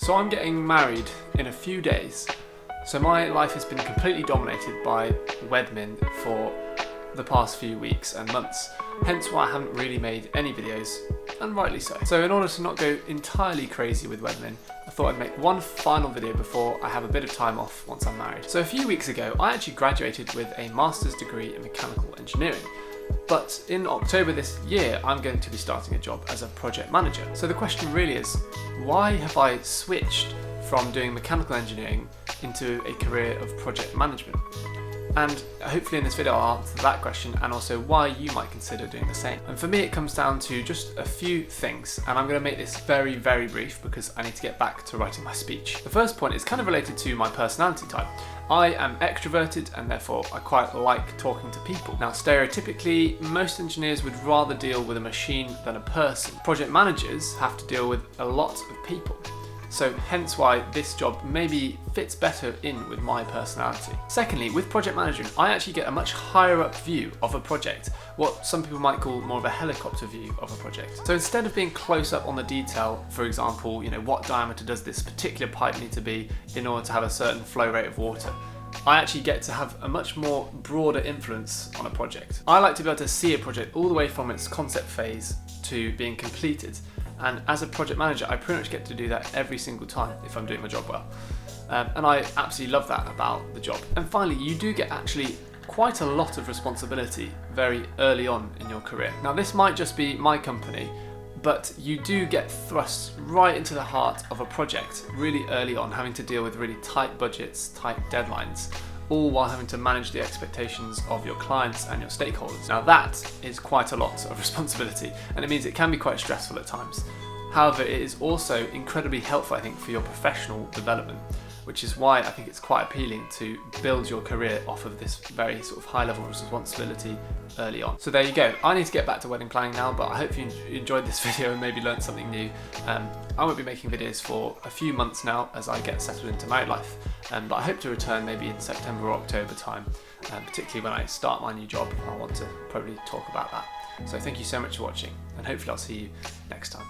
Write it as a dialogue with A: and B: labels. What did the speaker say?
A: So I'm getting married in a few days. So my life has been completely dominated by Wedmin for the past few weeks and months, hence why I haven't really made any videos, and rightly so. So in order to not go entirely crazy with Wedmin, I thought I'd make one final video before I have a bit of time off once I'm married. So a few weeks ago, I actually graduated with a master's degree in mechanical engineering. But in October this year, I'm going to be starting a job as a project manager. So the question really is, why have I switched from doing mechanical engineering into a career of project management? And hopefully in this video I'll answer that question and also why you might consider doing the same. And for me it comes down to just a few things, and I'm going to make this very, very brief because I need to get back to writing my speech. The first point is kind of related to my personality type. I am extroverted and therefore I quite like talking to people. Now stereotypically, most engineers would rather deal with a machine than a person. Project managers have to deal with a lot of people. So hence why this job maybe fits better in with my personality. Secondly, with project management, I actually get a much higher up view of a project, what some people might call more of a helicopter view of a project. So instead of being close up on the detail, for example, what diameter does this particular pipe need to be in order to have a certain flow rate of water, I actually get to have a much more broader influence on a project. I like to be able to see a project all the way from its concept phase to being completed. And as a project manager, I pretty much get to do that every single time if I'm doing my job well. And I absolutely love that about the job. And finally, you do get actually quite a lot of responsibility very early on in your career. Now this might just be my company, but you do get thrust right into the heart of a project really early on, having to deal with really tight budgets, tight deadlines, all while having to manage the expectations of your clients and your stakeholders. Now that is quite a lot of responsibility, and it means it can be quite stressful at times. However, it is also incredibly helpful, I think, for your professional development, which is why I think it's quite appealing to build your career off of this very sort of high level of responsibility early on. So there you go. I need to get back to wedding planning now, but I hope you enjoyed this video and maybe learned something new. I won't be making videos for a few months now as I get settled into married life, but I hope to return maybe in September or October time, particularly when I start my new job. I want to probably talk about that. So thank you so much for watching, and hopefully I'll see you next time.